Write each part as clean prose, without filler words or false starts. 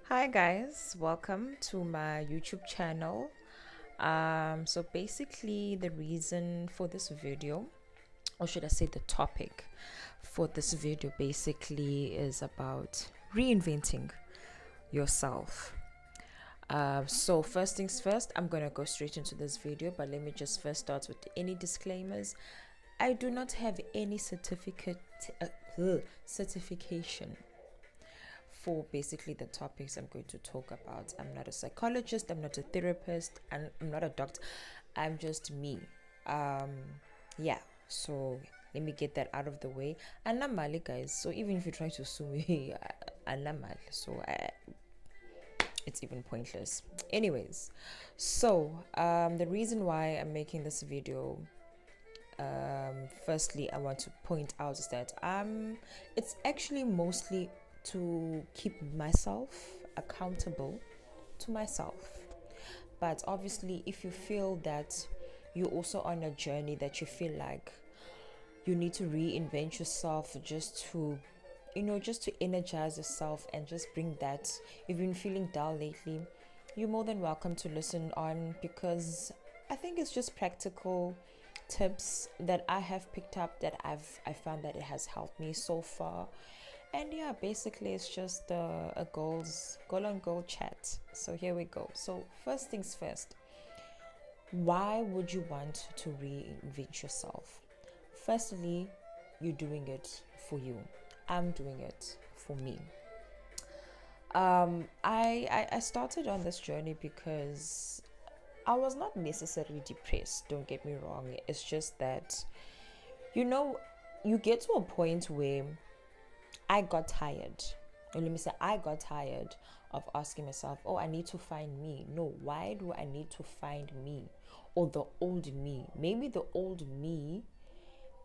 Hi guys, welcome to my YouTube channel. So basically the reason for this video, or should I say the topic for this video basically is about reinventing yourself. So first things first, I'm gonna go straight into this video, but let me just first start with any disclaimers. I do not have any certification for basically the topics I'm going to talk about. I'm not a psychologist, I'm not a therapist, and I'm not a doctor. I'm just me. Um, yeah, so let me get that out of the way. And I'm Mali, guys. So even if you try to sue me, I'm Mali. It's even pointless. Anyways, so the reason why I'm making this video, firstly, I want to point out is that it's actually mostly to keep myself accountable to myself. But obviously, if you feel that you're also on a journey that you feel like you need to reinvent yourself just to energize yourself and just bring that, you've been feeling dull lately, you're more than welcome to listen on, because I think it's just practical tips that I have picked up that I found that it has helped me so far. And yeah, basically it's just a goal on goal chat. So here we go. So first things first, why would you want to reinvent yourself? Firstly, you're doing it for you. I'm doing it for me. I started on this journey because I was not necessarily depressed, don't get me wrong. It's just that, you know, you get to a point where I got tired. Or let me say, I got tired of asking myself, oh, I need to find me. No, why do I need to find me? Or the old me? Maybe the old me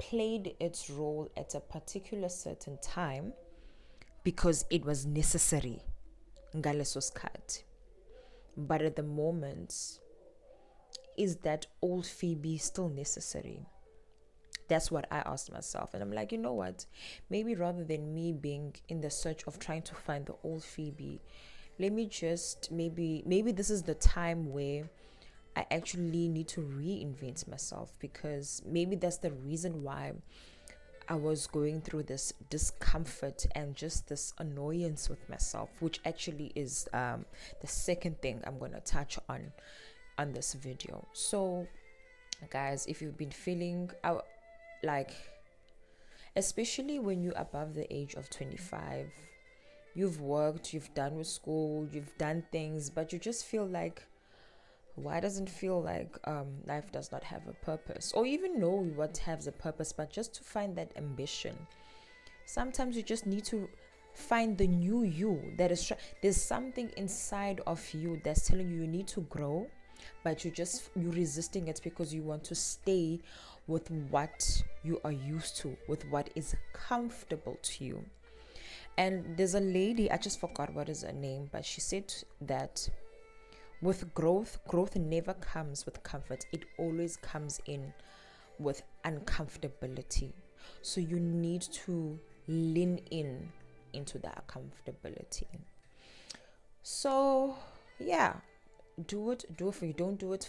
played its role at a particular certain time because it was necessary. Ngaleso skhathi. But at the moment, is that old Phoebe still necessary? That's what I asked myself. And I'm like, you know what? Maybe rather than me being in the search of trying to find the old Phoebe, let me just maybe this is the time where I actually need to reinvent myself, because maybe that's the reason why I was going through this discomfort and just this annoyance with myself, which actually is the second thing I'm going to touch on this video. So guys, if you've been feeling like, especially when you're above the age of 25, you've worked, you've done with school, you've done things, but you just feel like, why doesn't feel like life does not have a purpose, or even know what has a purpose, but just to find that ambition. Sometimes you just need to find the new you that is there's something inside of you that's telling you need to grow, but you're resisting it because you want to stay with what you are used to, with what is comfortable to you. And there's a lady, I just forgot what is her name, but she said that with growth never comes with comfort. It always comes in with uncomfortability. So you need to lean into that comfortability. So yeah, do it for you. Don't do it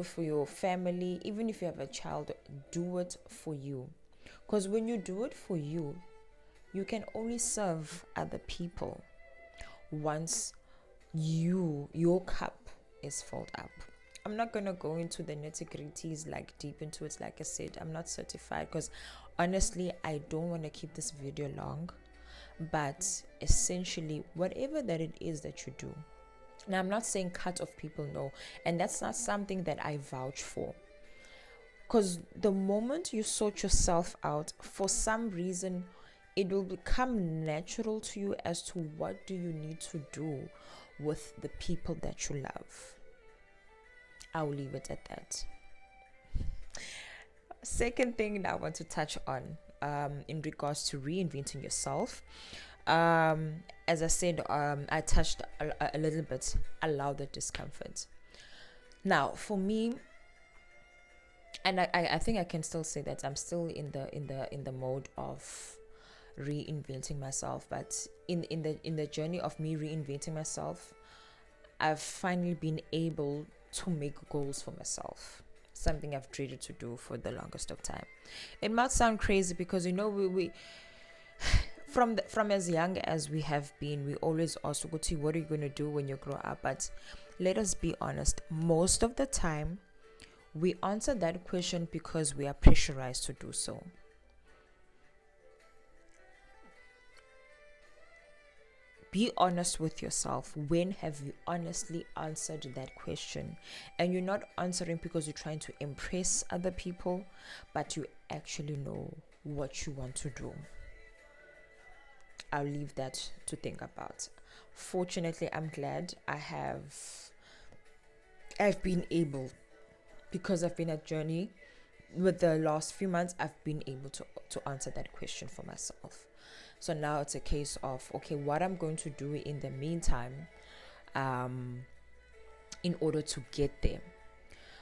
for your family. Even if you have a child, do it for you. Because when you do it for you, you can only serve other people once your cup is filled up. I'm not gonna go into the nitty-gritties, like deep into it. Like I said, I'm not certified, because honestly I don't want to keep this video long. But essentially, whatever that it is that you do, now I'm not saying cut off people, no, and that's not something that I vouch for. Because the moment you sort yourself out, for some reason, it will become natural to you as to what do you need to do with the people that you love. I'll leave it at that. Second thing that I want to touch on, in regards to reinventing yourself, as I said, I touched a little bit, allow the discomfort. Now, for me, and I think I can still say that I'm still in the mode of reinventing myself. But in the journey of me reinventing myself, I've finally been able to make goals for myself. Something I've dreaded to do for the longest of time. It might sound crazy because we from as young as we have been, we always ask, "Guti, what are you gonna do when you grow up?" But let us be honest. Most of the time, we answer that question because we are pressurized to do so. Be honest with yourself. When have you honestly answered that question? And you're not answering because you're trying to impress other people, but you actually know what you want to do. I'll leave that to think about. Fortunately, I'm glad I've been able, because I've been a journey with the last few months, I've been able to answer that question for myself. So now it's a case of, okay, what I'm going to do in the meantime, um, in order to get there.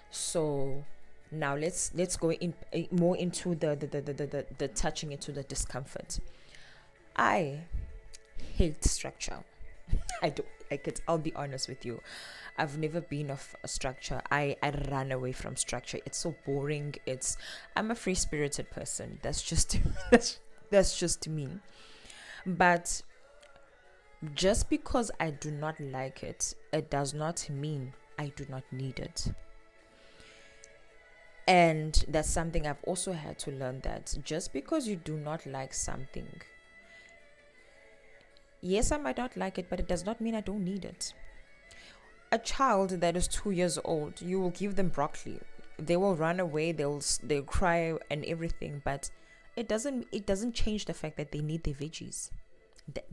So now let's go in more into the touching into the discomfort. I hate structure. I don't like it. I'll be honest with you. I've never been of a structure. I run away from structure. It's so boring. I'm a free spirited person. That's just that's just me. But just because I do not like it, it does not mean I do not need it. And that's something I've also had to learn, that just because you do not like something, yes, I might not like it, but it does not mean I don't need it. A child that is 2 years old, you will give them broccoli. They will run away, they'll cry and everything, but it doesn't change the fact that they need their veggies.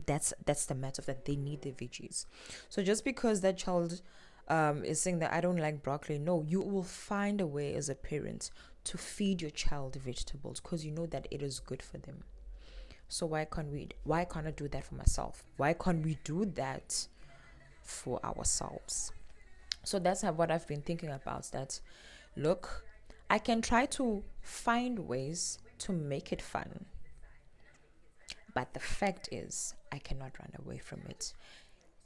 That's the matter, that they need their veggies. So just because that child is saying that I don't like broccoli, no, you will find a way as a parent to feed your child vegetables because you know that it is good for them. So why can't I do that for myself? Why can't we do that for ourselves? So that's what I've been thinking about, that look, I can try to find ways to make it fun, but the fact is I cannot run away from it.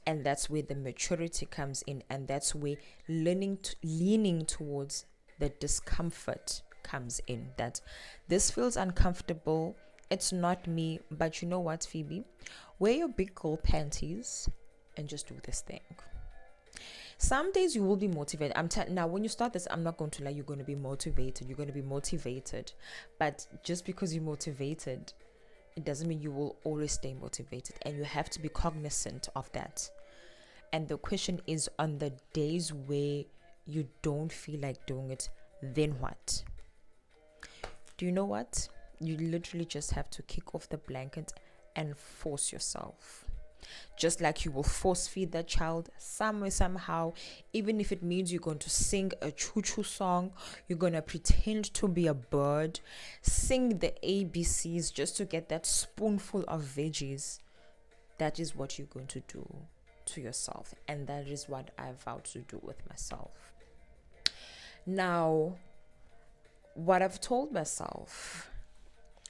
And that's where the maturity comes in, and that's where leaning towards the discomfort comes in. That this feels uncomfortable, it's not me, but you know what, Phoebe, wear your big girl panties and just do this thing. Some days you will be motivated. Now when you start this, I'm not going to lie, you're going to be motivated, but just because you're motivated, it doesn't mean you will always stay motivated, and you have to be cognizant of that. And the question is, on the days where you don't feel like doing it, then what? Do you know what? You literally just have to kick off the blanket and force yourself. Just like you will force feed that child somehow, even if it means you're going to sing a choo-choo song, you're going to pretend to be a bird, sing the ABCs just to get that spoonful of veggies. That is what you're going to do to yourself, and that is what I vowed to do with myself. Now, what I've told myself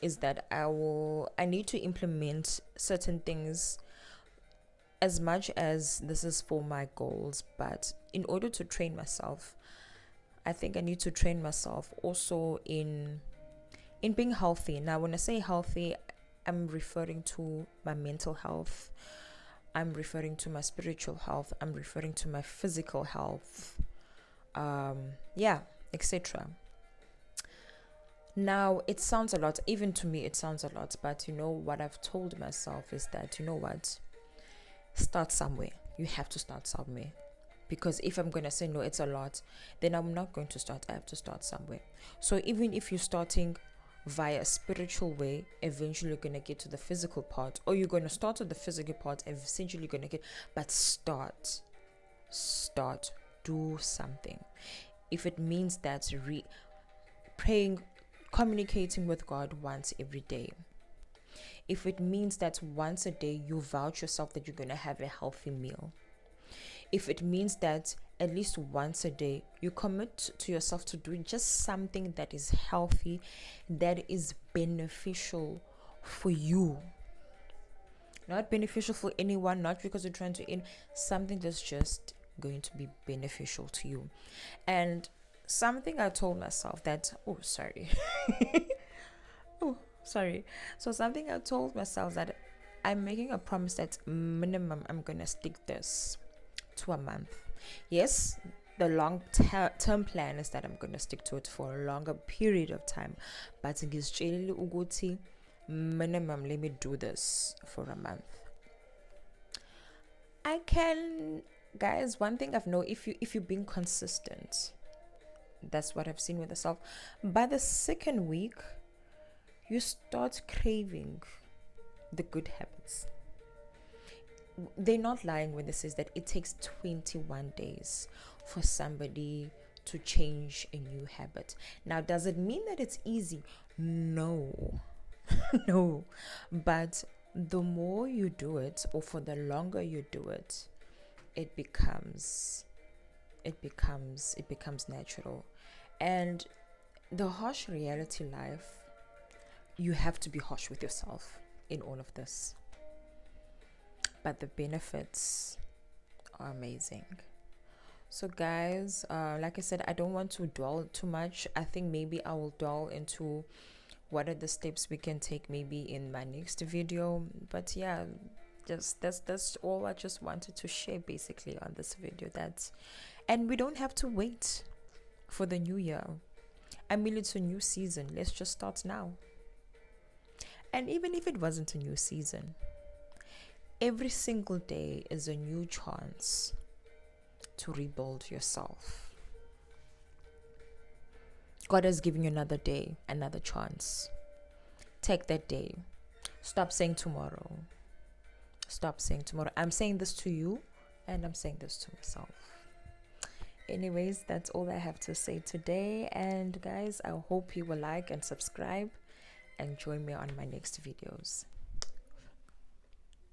is that I need to implement certain things, as much as this is for my goals, but in order to train myself, I think I need to train myself also in being healthy. Now, when I say healthy, I'm referring to my mental health, I'm referring to my spiritual health, I'm referring to my physical health, etc. Now, it sounds a lot, even to me it sounds a lot, but what I've told myself is that, start somewhere. You have to start somewhere. Because if I'm going to say, no, it's a lot, then I'm not going to start. I have to start somewhere. So even if you're starting via a spiritual way, eventually you're going to get to the physical part, or you're going to start with the physical part, essentially you're going to get, but start, do something. If it means that praying, communicating with God once every day, if it means that once a day you vouch yourself that you're going to have a healthy meal, if it means that at least once a day you commit to yourself to doing just something that is healthy, that is beneficial for you, not beneficial for anyone, not because you're trying to something that's just going to be beneficial to you. And something I told myself that, oh, sorry. Oh, sorry. So something I told myself that I'm making a promise that minimum I'm going to stick this to a month. Yes, the long-term plan is that I'm going to stick to it for a longer period of time. But minimum, let me do this for a month. I can, guys, one thing I've known, if you're being consistent, that's what I've seen with myself. By the second week, you start craving the good habits. They're not lying when they says that it takes 21 days for somebody to change a new habit. Now, does it mean that it's easy? No. No. But the more you do it, or for the longer you do it, it becomes natural. And the harsh reality life, you have to be harsh with yourself in all of this, but the benefits are amazing. So guys, like I said, I don't want to dwell too much. I think maybe I will dwell into what are the steps we can take maybe in my next video. But yeah, just that's all I just wanted to share basically on this video. And we don't have to wait for the new year. I mean, it's a new season. Let's just start now. And even if it wasn't a new season, every single day is a new chance to rebuild yourself. God has given you another day, another chance. Take that day. Stop saying tomorrow. Stop saying tomorrow. I'm saying this to you, and I'm saying this to myself. Anyways, that's all I have to say today. And guys, I hope you will like and subscribe and join me on my next videos.